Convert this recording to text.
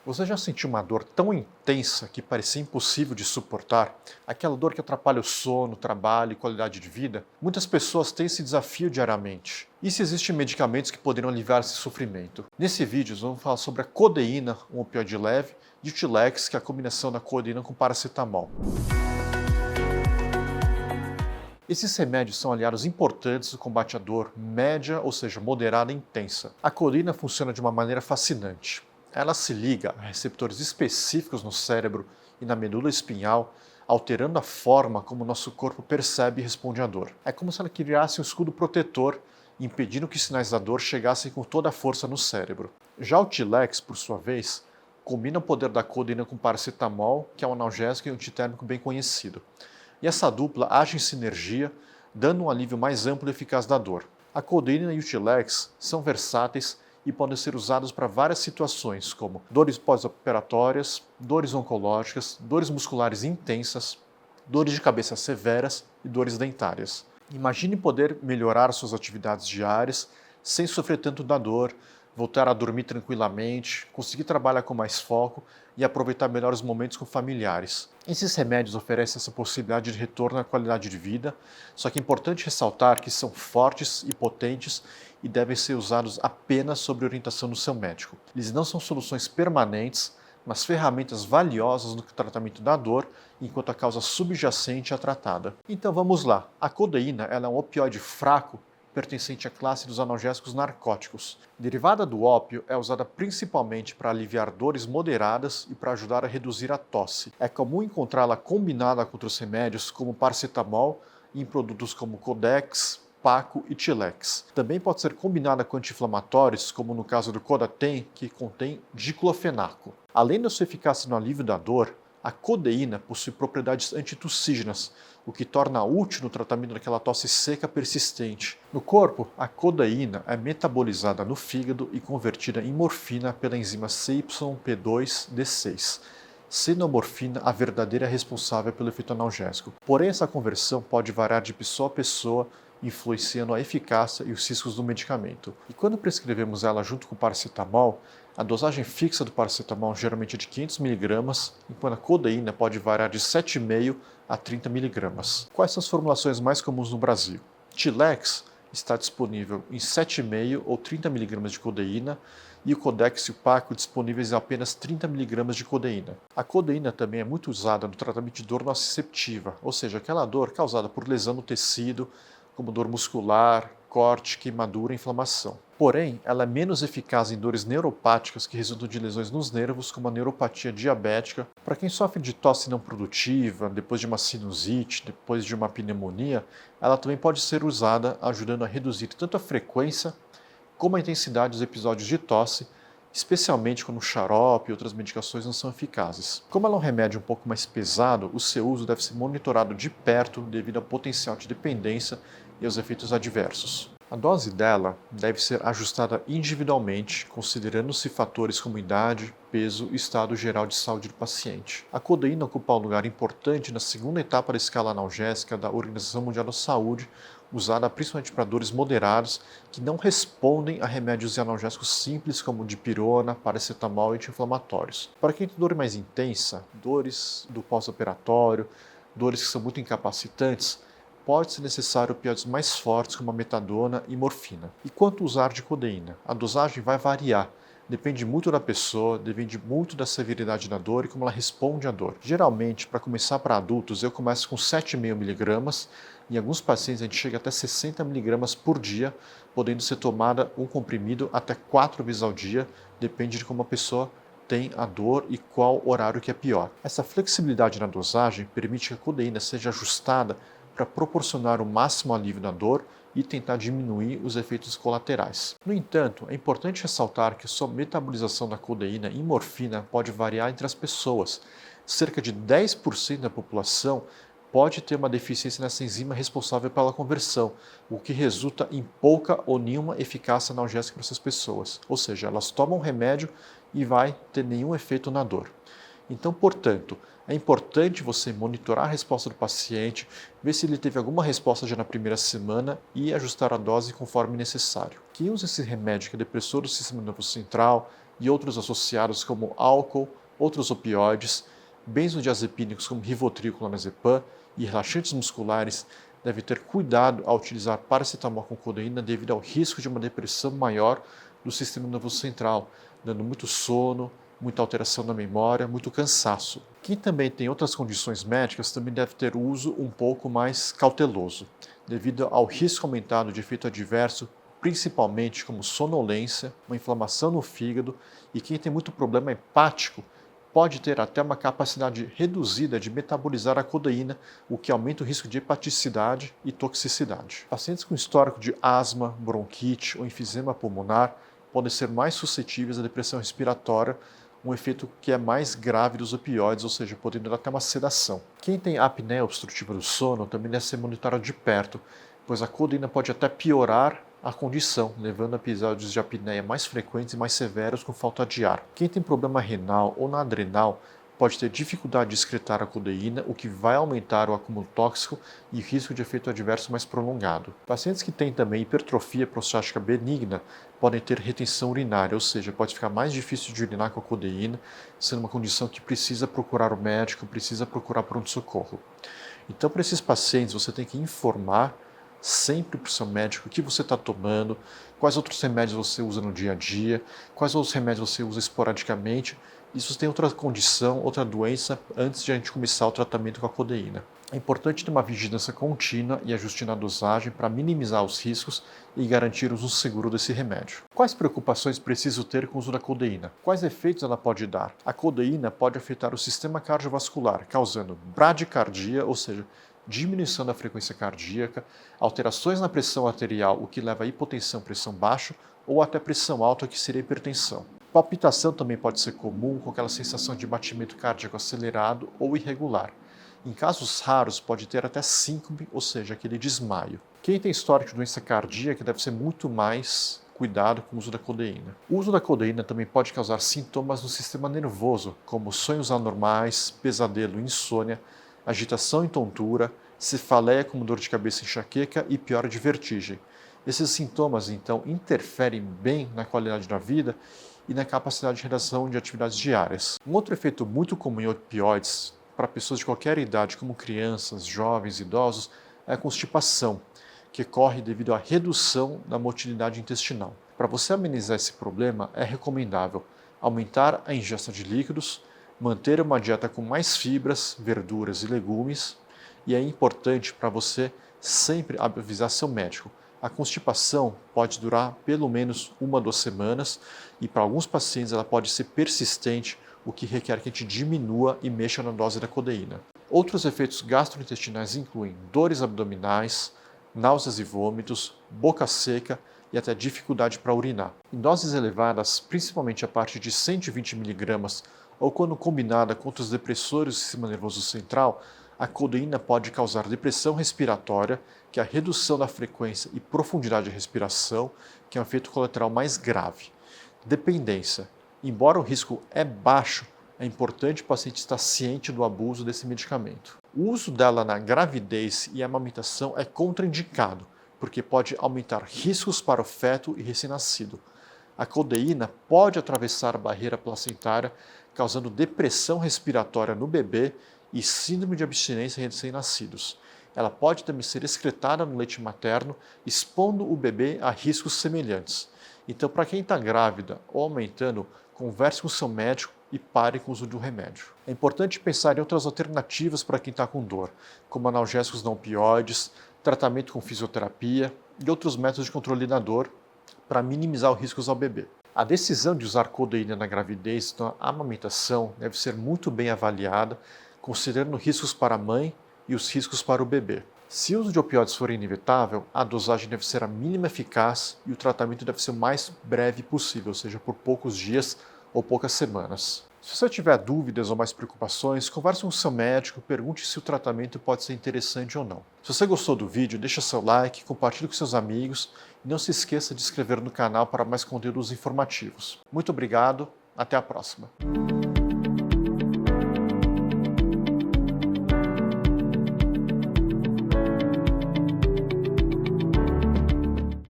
Você já sentiu uma dor tão intensa que parecia impossível de suportar? Aquela dor que atrapalha o sono, trabalho e qualidade de vida? Muitas pessoas têm esse desafio diariamente. E se existem medicamentos que poderiam aliviar esse sofrimento? Nesse vídeo, vamos falar sobre a codeína, um opioide leve, e o Tilex, que é a combinação da codeína com paracetamol. Esses remédios são aliados importantes no combate à dor média, ou seja, moderada e intensa. A codeína funciona de uma maneira fascinante. Ela se liga a receptores específicos no cérebro e na medula espinhal, alterando a forma como o nosso corpo percebe e responde à dor. É como se ela criasse um escudo protetor, impedindo que os sinais da dor chegassem com toda a força no cérebro. Já o Tilex, por sua vez, combina o poder da codeína com paracetamol, que é um analgésico e antitérmico bem conhecido. E essa dupla age em sinergia, dando um alívio mais amplo e eficaz da dor. A codeína e o Tilex são versáteis e podem ser usados para várias situações, como dores pós-operatórias, dores oncológicas, dores musculares intensas, dores de cabeça severas e dores dentárias. Imagine poder melhorar suas atividades diárias sem sofrer tanto da dor, voltar a dormir tranquilamente, conseguir trabalhar com mais foco e aproveitar melhor os momentos com familiares. Esses remédios oferecem essa possibilidade de retorno à qualidade de vida, só que é importante ressaltar que são fortes e potentes e devem ser usados apenas sob orientação do seu médico. Eles não são soluções permanentes, mas ferramentas valiosas no tratamento da dor, enquanto a causa subjacente é tratada. Então vamos lá. A codeína ela é um opioide fraco pertencente à classe dos analgésicos narcóticos. Derivada do ópio, é usada principalmente para aliviar dores moderadas e para ajudar a reduzir a tosse. É comum encontrá-la combinada com outros remédios, como paracetamol, em produtos como Codex, Paco e Tilex. Também pode ser combinada com anti-inflamatórios, como no caso do Codatem, que contém diclofenaco. Além da sua eficácia no alívio da dor, a codeína possui propriedades antitussígenas, o que torna útil no tratamento daquela tosse seca persistente. No corpo, a codeína é metabolizada no fígado e convertida em morfina pela enzima CYP2D6, sendo a morfina a verdadeira responsável pelo efeito analgésico. Porém, essa conversão pode variar de pessoa a pessoa, influenciando a eficácia e os riscos do medicamento. E quando prescrevemos ela junto com o paracetamol, a dosagem fixa do paracetamol geralmente é de 500 mg, enquanto a codeína pode variar de 7,5 a 30 mg. Quais são as formulações mais comuns no Brasil? Tilex está disponível em 7,5 ou 30 mg de codeína e o Codex e o Paco disponíveis em apenas 30 mg de codeína. A codeína também é muito usada no tratamento de dor nociceptiva, ou seja, aquela dor causada por lesão no tecido, como dor muscular, corte, queimadura e inflamação. Porém, ela é menos eficaz em dores neuropáticas que resultam de lesões nos nervos, como a neuropatia diabética. Para quem sofre de tosse não produtiva, depois de uma sinusite, depois de uma pneumonia, ela também pode ser usada, ajudando a reduzir tanto a frequência como a intensidade dos episódios de tosse, especialmente quando o xarope e outras medicações não são eficazes. Como ela é um remédio um pouco mais pesado, o seu uso deve ser monitorado de perto devido ao potencial de dependência e aos efeitos adversos. A dose dela deve ser ajustada individualmente, considerando-se fatores como idade, peso e estado geral de saúde do paciente. A codeína ocupa um lugar importante na segunda etapa da escala analgésica da Organização Mundial da Saúde, usada principalmente para dores moderadas que não respondem a remédios analgésicos simples como dipirona, paracetamol e anti-inflamatórios. Para quem tem dor mais intensa, dores do pós-operatório, dores que são muito incapacitantes, pode ser necessário opioides mais fortes como a metadona e morfina. E quanto usar de codeína? A dosagem vai variar. Depende muito da pessoa, depende muito da severidade da dor e como ela responde à dor. Geralmente, para começar para adultos, eu começo com 7,5 mg. Em alguns pacientes, a gente chega até 60 mg por dia, podendo ser tomada um comprimido até 4 vezes ao dia, depende de como a pessoa tem a dor e qual horário que é pior. Essa flexibilidade na dosagem permite que a codeína seja ajustada para proporcionar o máximo alívio da dor e tentar diminuir os efeitos colaterais. No entanto, é importante ressaltar que a sua metabolização da codeína em morfina pode variar entre as pessoas. Cerca de 10% da população pode ter uma deficiência nessa enzima responsável pela conversão, o que resulta em pouca ou nenhuma eficácia analgésica para essas pessoas. Ou seja, elas tomam remédio e vai ter nenhum efeito na dor. Então, portanto, é importante você monitorar a resposta do paciente, ver se ele teve alguma resposta já na primeira semana e ajustar a dose conforme necessário. Quem usa esse remédio, que é depressor do sistema nervoso central, e outros associados como álcool, outros opioides, benzodiazepínicos como Rivotril, clonazepam e relaxantes musculares, deve ter cuidado ao utilizar paracetamol com codeína devido ao risco de uma depressão maior do sistema nervoso central, dando muito sono, muita alteração na memória, muito cansaço. Quem também tem outras condições médicas também deve ter uso um pouco mais cauteloso, devido ao risco aumentado de efeito adverso, principalmente como sonolência, uma inflamação no fígado, e quem tem muito problema hepático pode ter até uma capacidade reduzida de metabolizar a codeína, o que aumenta o risco de hepaticidade e toxicidade. Pacientes com histórico de asma, bronquite ou enfisema pulmonar podem ser mais suscetíveis à depressão respiratória, um efeito que é mais grave dos opioides, ou seja, podendo dar até uma sedação. Quem tem apneia obstrutiva do sono também deve ser monitorado de perto, pois a codeína pode até piorar a condição, levando a episódios de apneia mais frequentes e mais severos com falta de ar. Quem tem problema renal ou na adrenal pode ter dificuldade de excretar a codeína, o que vai aumentar o acúmulo tóxico e risco de efeito adverso mais prolongado. Pacientes que têm também hipertrofia prostática benigna podem ter retenção urinária, ou seja, pode ficar mais difícil de urinar com a codeína, sendo uma condição que precisa procurar o médico, precisa procurar pronto-socorro. Então, para esses pacientes, você tem que informar sempre para o seu médico o que você está tomando, quais outros remédios você usa no dia a dia, quais outros remédios você usa esporadicamente, e se você tem outra condição, outra doença, antes de a gente começar o tratamento com a codeína. É importante ter uma vigilância contínua e ajuste na dosagem para minimizar os riscos e garantir o uso seguro desse remédio. Quais preocupações preciso ter com o uso da codeína? Quais efeitos ela pode dar? A codeína pode afetar o sistema cardiovascular, causando bradicardia, ou seja, diminuição da frequência cardíaca, alterações na pressão arterial, o que leva a hipotensão, pressão baixa, ou até pressão alta, que seria hipertensão. Palpitação também pode ser comum, com aquela sensação de batimento cardíaco acelerado ou irregular. Em casos raros, pode ter até síncope, ou seja, aquele desmaio. Quem tem histórico de doença cardíaca deve ser muito mais cuidado com o uso da codeína. O uso da codeína também pode causar sintomas no sistema nervoso, como sonhos anormais, pesadelo, insônia, agitação e tontura, cefaleia como dor de cabeça e enxaqueca e piora de vertigem. Esses sintomas, então, interferem bem na qualidade da vida e na capacidade de realização de atividades diárias. Um outro efeito muito comum em opioides, para pessoas de qualquer idade, como crianças, jovens, idosos, é a constipação, que ocorre devido à redução da motilidade intestinal. Para você amenizar esse problema, é recomendável aumentar a ingesta de líquidos, manter uma dieta com mais fibras, verduras e legumes, e é importante para você sempre avisar seu médico. A constipação pode durar pelo menos 1 a 2 semanas e para alguns pacientes ela pode ser persistente, o que requer que a gente diminua e mexa na dose da codeína. Outros efeitos gastrointestinais incluem dores abdominais, náuseas e vômitos, boca seca e até dificuldade para urinar. Em doses elevadas, principalmente a partir de 120 mg, ou quando combinada com outros depressores do sistema nervoso central, a codeína pode causar depressão respiratória, que é a redução da frequência e profundidade de respiração, que é um efeito colateral mais grave. Dependência. Embora o risco é baixo, é importante o paciente estar ciente do abuso desse medicamento. O uso dela na gravidez e amamentação é contraindicado, porque pode aumentar riscos para o feto e recém-nascido. A codeína pode atravessar a barreira placentária, causando depressão respiratória no bebê e síndrome de abstinência em recém-nascidos. Ela pode também ser excretada no leite materno, expondo o bebê a riscos semelhantes. Então, para quem está grávida ou aumentando, converse com seu médico e pare com o uso do remédio. É importante pensar em outras alternativas para quem está com dor, como analgésicos não opioides, tratamento com fisioterapia e outros métodos de controle da dor para minimizar os riscos ao bebê. A decisão de usar codeína na gravidez e na amamentação deve ser muito bem avaliada, considerando riscos para a mãe e os riscos para o bebê. Se o uso de opioides for inevitável, a dosagem deve ser a mínima eficaz e o tratamento deve ser o mais breve possível, ou seja, por poucos dias ou poucas semanas. Se você tiver dúvidas ou mais preocupações, converse com o seu médico, pergunte se o tratamento pode ser interessante ou não. Se você gostou do vídeo, deixa seu like, compartilhe com seus amigos e não se esqueça de se inscrever no canal para mais conteúdos informativos. Muito obrigado, até a próxima.